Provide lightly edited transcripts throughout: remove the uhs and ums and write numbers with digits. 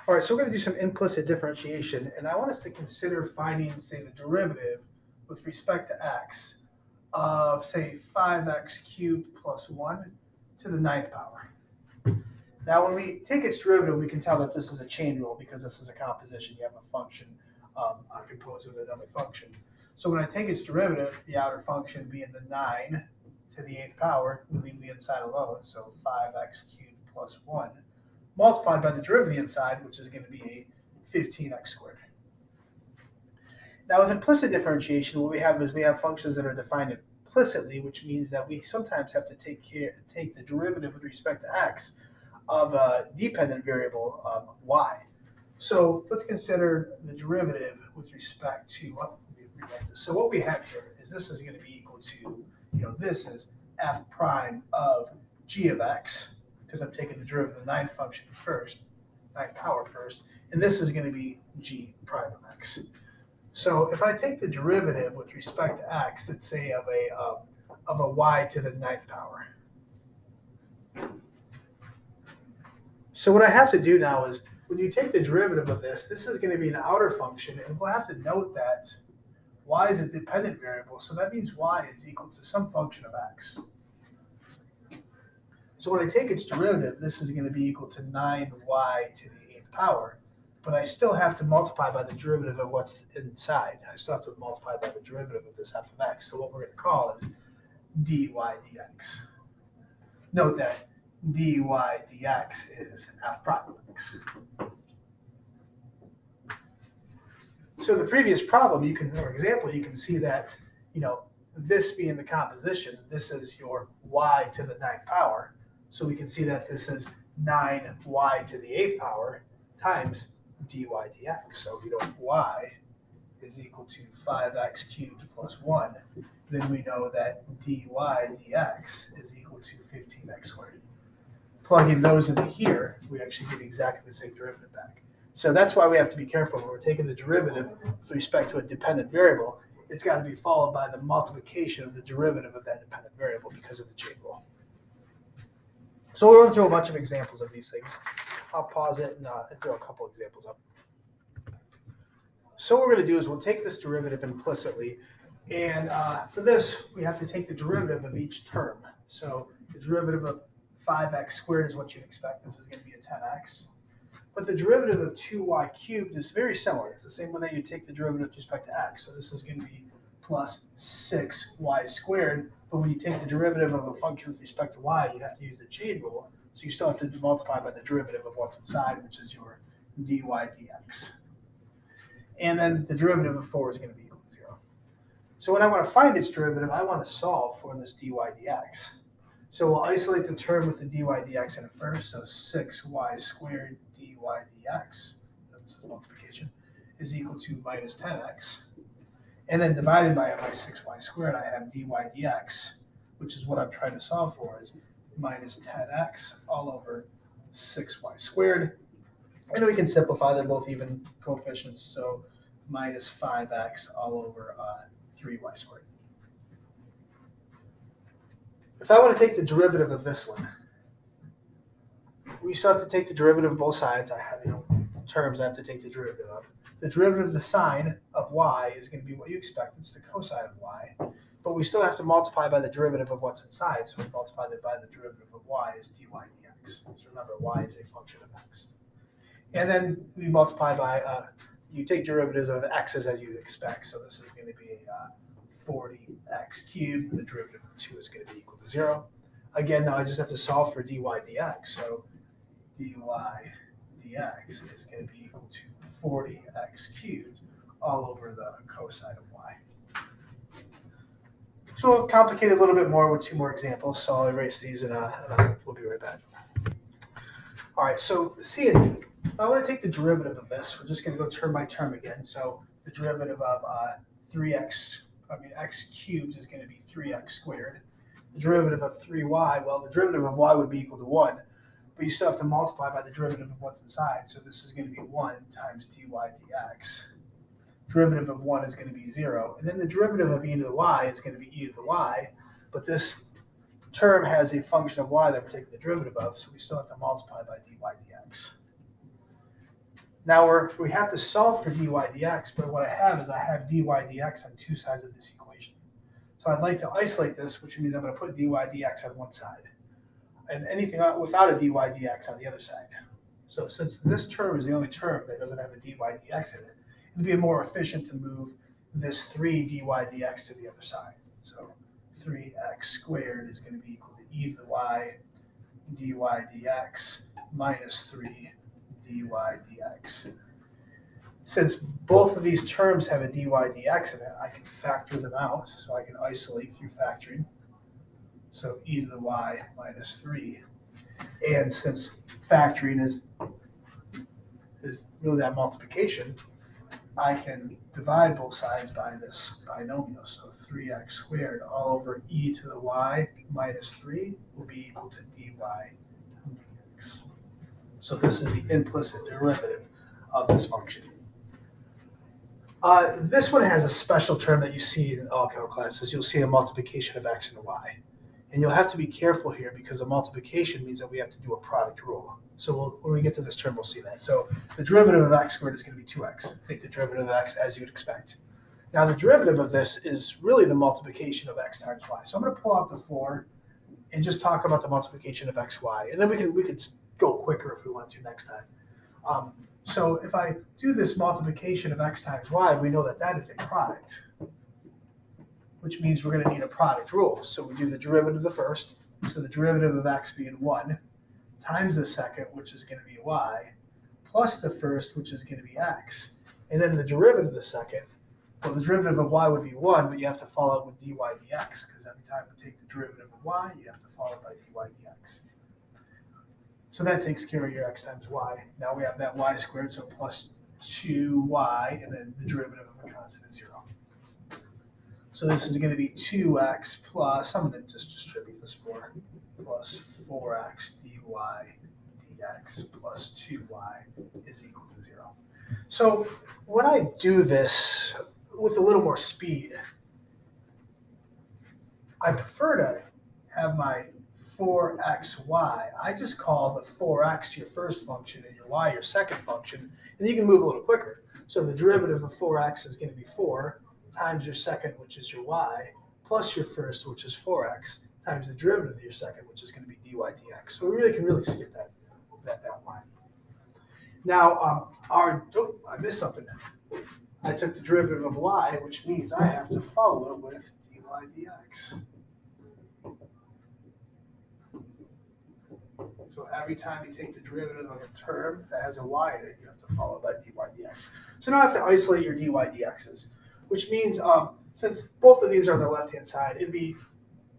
All right, so we're going to do some implicit differentiation, and I want us to consider finding, say, the derivative with respect to x of, say, 5x cubed plus 1 to the ninth power. Now, when we take its derivative, we can tell that this is a chain rule because this is a composition. You have a function composed of another function. So when I take its derivative, the outer function being the 9 to the eighth power, we leave the inside alone, so 5x cubed plus 1, multiplied by the derivative of the inside, which is going to be a 15x squared. Now, with implicit differentiation, what we have is we have functions that are defined implicitly, which means that we sometimes have to take the derivative with respect to x of a dependent variable y. So let's consider the derivative with respect to So what we have here is this is going to be equal to, this is f prime of g of x, because I'm taking the derivative of the ninth function first, ninth power first, and this is going to be g prime of x. So if I take the derivative with respect to x, let's say of a y to the ninth power. So what I have to do now is, when you take the derivative of this is going to be an outer function, and we'll have to note that y is a dependent variable, so that means y is equal to some function of x. So when I take its derivative, this is going to be equal to 9y to the eighth power, but I still have to multiply by the derivative of what's inside. I still have to multiply by the derivative of this f of x. So what we're going to call is dy dx. Note that dy dx is f prime of x. So the previous problem, example, you can see that, this being the composition, this is your y to the ninth power. So we can see that this is 9y to the eighth power times dy dx. So y is equal to 5x cubed plus 1. Then we know that dy dx is equal to 15x squared. Plugging those into here, we actually get exactly the same derivative back. So that's why we have to be careful when we're taking the derivative with respect to a dependent variable. It's got to be followed by the multiplication of the derivative of that dependent variable because of the chain rule. So we'll run through a bunch of examples of these things. I'll pause it and throw a couple examples up. So what we're going to do is we'll take this derivative implicitly, and for this, we have to take the derivative of each term. So the derivative of 5x squared is what you'd expect. This is going to be a 10x. But the derivative of 2y cubed is very similar. It's the same way that you take the derivative with respect to x. So this is going to be plus 6y squared. But when you take the derivative of a function with respect to y, you have to use the chain rule. So you still have to multiply by the derivative of what's inside, which is your dy dx. And then the derivative of 4 is going to be equal to 0. So when I want to find its derivative, I want to solve for this dy dx. So we'll isolate the term with the dy dx in it first. So 6y squared dy dx, this is multiplication, is equal to minus 10x. And then divided by 6y squared, I have dy dx, which is what I'm trying to solve for, is minus 10x all over 6y squared. And we can simplify, they're both even coefficients, so minus 5x all over 3y squared. If I want to take the derivative of this one, we still have to take the derivative of both sides. I have terms I have to take the derivative of. The derivative of the sine of y is going to be what you expect. It's the cosine of y. But we still have to multiply by the derivative of what's inside. So we multiply that by the derivative of y is dy dx. So remember, y is a function of x. And then we multiply by, you take derivatives of x's as you'd expect. So this is going to be 40x cubed. The derivative of 2 is going to be equal to 0. Again, now I just have to solve for dy dx. So dy dx is going to be equal to 40x cubed all over the cosine of y. So we'll complicate it a little bit more with 2 more examples. So I'll erase these and we'll be right back. All right, so C and D. If I want to take the derivative of this, we're just going to go term by term again. So the derivative of x cubed is going to be 3x squared. The derivative of 3y, well, the derivative of y would be equal to 1, but you still have to multiply by the derivative of what's inside. So this is going to be 1 times dy dx. Derivative of 1 is going to be 0. And then the derivative of e to the y is going to be e to the y, but this term has a function of y that we're taking the derivative of, so we still have to multiply by dy dx. Now we have to solve for dy dx, but what I have is I have dy dx on two sides of this equation. So I'd like to isolate this, which means I'm going to put dy dx on one side, and anything without a dy dx on the other side. So since this term is the only term that doesn't have a dy dx in it, it'd be more efficient to move this 3 dy dx to the other side. So 3x squared is going to be equal to e to the y dy dx minus 3 dy dx. Since both of these terms have a dy dx in it, I can factor them out. So I can isolate through factoring. So e to the y minus 3. And since factoring is really that multiplication, I can divide both sides by this binomial. So 3x squared all over e to the y minus 3 will be equal to dy dx. So this is the implicit derivative of this function. This one has a special term that you see in all calc classes. You'll see a multiplication of x and y. And you'll have to be careful here because a multiplication means that we have to do a product rule. So when we get to this term, we'll see that. So the derivative of x squared is going to be 2x. Take the derivative of x as you'd expect. Now the derivative of this is really the multiplication of x times y. So I'm going to pull out the 4 and just talk about the multiplication of x, y. And then we could go quicker if we want to next time. So if I do this multiplication of x times y, we know that that is a product, which means we're going to need a product rule. So we do the derivative of the first, so the derivative of x being 1, times the second, which is going to be y, plus the first, which is going to be x. And then the derivative of the second, well, the derivative of y would be 1, but you have to follow it with dy dx, because every time we take the derivative of y, you have to follow it by dy dx. So that takes care of your x times y. Now we have that y squared, so plus 2y, and then the derivative of a constant is 0. So this is going to be 2x plus, I'm going to just distribute this 4, plus 4x dy dx plus 2y is equal to 0. So when I do this with a little more speed, I prefer to have my 4xy. I just call the 4x your first function and your y your second function, and you can move a little quicker. So the derivative of 4x is going to be 4 times your second, which is your y, plus your first, which is 4x, times the derivative of your second, which is going to be dy dx. So we really can skip that line. Now, I missed something. I took the derivative of y, which means I have to follow it with dy dx. So every time you take the derivative of a term that has a y in it, you have to follow by dy dx. So now I have to isolate your dy dx's, which means since both of these are on the left-hand side, it'd be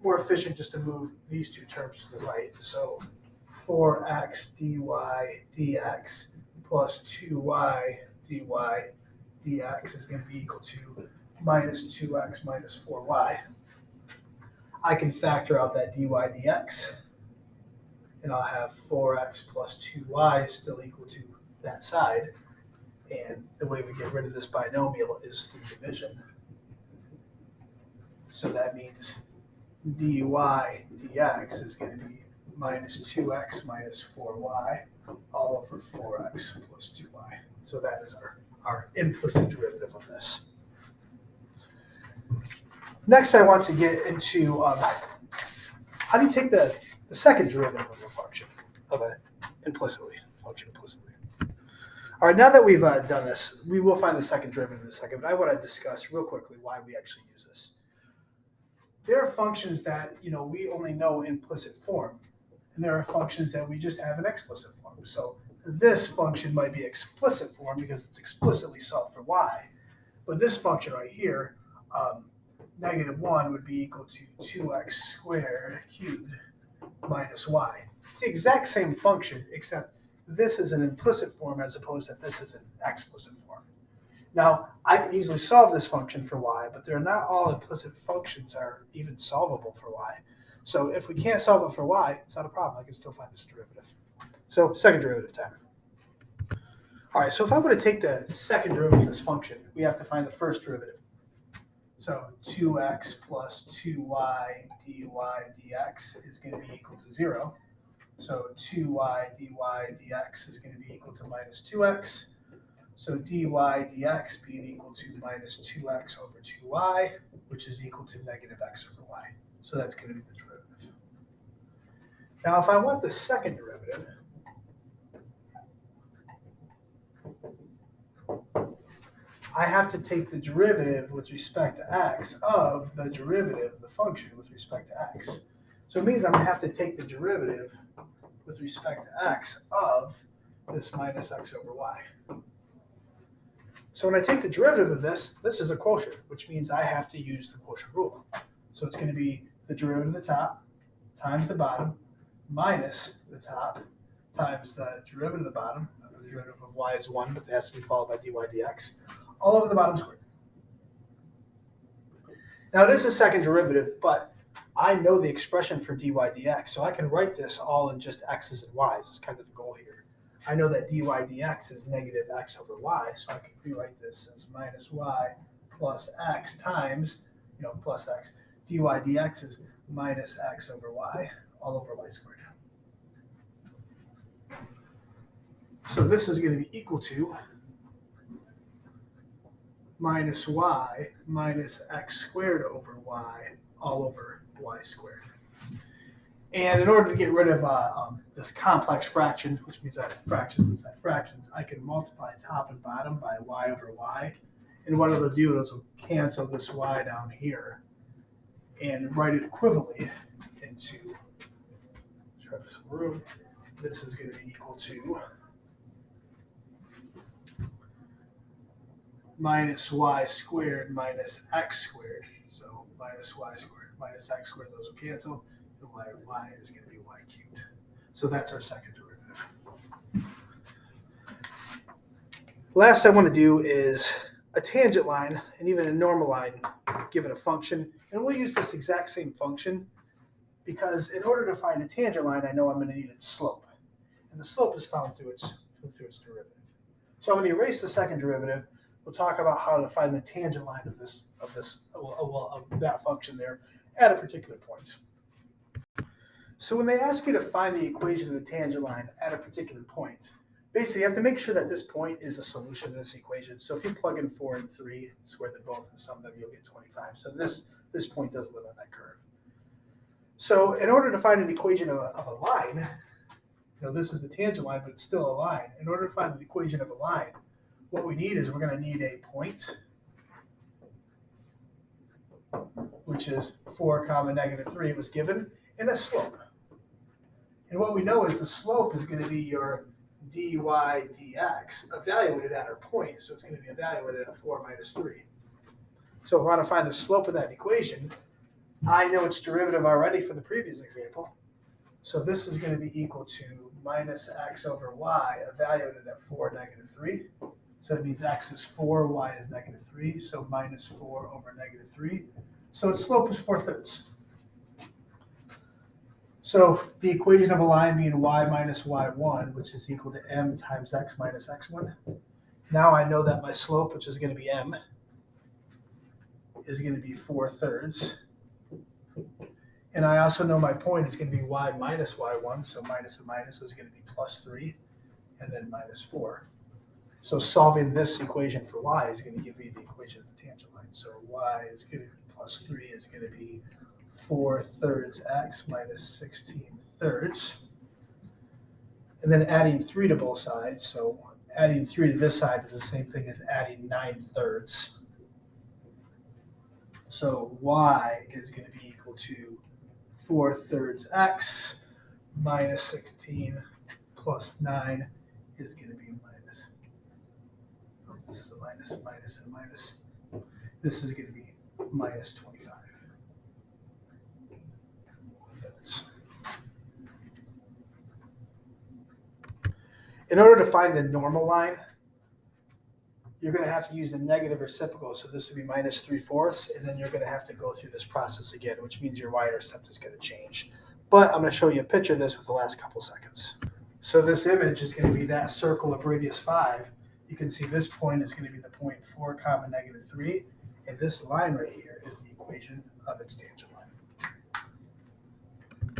more efficient just to move these two terms to the right. So 4x dy dx plus 2y dy dx is going to be equal to minus 2x minus 4y. I can factor out that dy dx, and I'll have 4x plus 2y is still equal to that side. And the way we get rid of this binomial is through division. So that means dy dx is going to be minus 2x minus 4y all over 4x plus 2y. So that is our implicit derivative of this. Next, I want to get into how do you take the second derivative of a function, of a function implicitly. All right, now that we've done this, we will find the second derivative in a second, but I want to discuss real quickly why we actually use this. There are functions that we only know implicit form, and there are functions that we just have an explicit form. So this function might be explicit form because it's explicitly solved for y, but this function right here, -1 would be equal to 2x squared cubed minus y. It's the exact same function, except this is an implicit form as opposed to this is an explicit form. Now, I can easily solve this function for y, but they're not all implicit functions are even solvable for y. So if we can't solve it for y, it's not a problem. I can still find this derivative. So second derivative time. All right, so if I were to take the second derivative of this function, we have to find the first derivative. So 2x plus 2y dy dx is going to be equal to 0. So 2y dy dx is going to be equal to minus 2x So dy dx being equal to minus 2x over 2y, which is equal to negative x over y. So that's going to be the derivative. Now, if I want the second derivative, I have to take the derivative with respect to x of the derivative of the function with respect to x. So it means I'm going to have to take the derivative with respect to x of this minus x over y. So when I take the derivative of this is a quotient, which means I have to use the quotient rule. So it's going to be the derivative of the top times the bottom minus the top times the derivative of the bottom. The derivative of y is 1, but it has to be followed by dy dx, all over the bottom squared. Now it is a second derivative, but I know the expression for dy dx, so I can write this all in just x's and y's. It's kind of the goal here. I know that dy dx is negative x over y, so I can rewrite this as minus y plus x times, plus x. Dy dx is minus x over y, all over y squared. So this is going to be equal to minus y minus x squared over y, all over y squared. And in order to get rid of this complex fraction, which means I have fractions inside fractions, I can multiply top and bottom by y over y. And what it'll do is it'll cancel this y down here and write it equivalently into, try for some room, this is going to be equal to minus y squared minus x squared. So minus y squared minus x squared, those will cancel. The y is going to be y cubed. So that's our second derivative. Last I want to do is a tangent line and even a normal line given a function. And we'll use this exact same function because in order to find a tangent line, I know I'm going to need its slope. And the slope is found through its derivative. So I'm going to erase the second derivative. We'll talk about how to find the tangent line of that function there at a particular point. So when they ask you to find the equation of the tangent line at a particular point, basically you have to make sure that this point is a solution to this equation. So if you plug in 4 and 3, square them both and sum them, you'll get 25. So this point does live on that curve. So in order to find an equation of a line, this is the tangent line, but it's still a line. In order to find an equation of a line, what we need is we're going to need a point, which is 4 comma negative 3 was given, and a slope. And what we know is the slope is going to be your dy dx evaluated at our point. So it's going to be evaluated at 4 minus 3. So if I want to find the slope of that equation, I know its derivative already from the previous example. So this is going to be equal to minus x over y evaluated at 4 negative 3. So it means x is 4, y is negative 3. So minus 4 over negative 3. So its slope is 4/3. So the equation of a line being y minus y1, which is equal to m times x minus x1. Now I know that my slope, which is going to be m, is going to be 4/3. And I also know my point is going to be y minus y1, so minus and minus is going to be plus 3, and then minus 4. So solving this equation for y is going to give me the equation of the tangent line. So y is going to be plus 3 is going to be 4/3 x minus 16/3. And then adding 3 to both sides. So adding 3 to this side is the same thing as adding 9/3. So y is going to be equal to 4/3 x minus 16 plus 9 is going to be minus. Oh, this is a minus, minus, and minus. This is going to be minus 25. In order to find the normal line, you're going to have to use a negative reciprocal. So this would be minus 3/4, and then you're going to have to go through this process again, which means your y-intercept is going to change. But I'm going to show you a picture of this with the last couple seconds. So this image is going to be that circle of radius 5. You can see this point is going to be the point 4 comma negative 3, and this line right here is the equation of its tangent.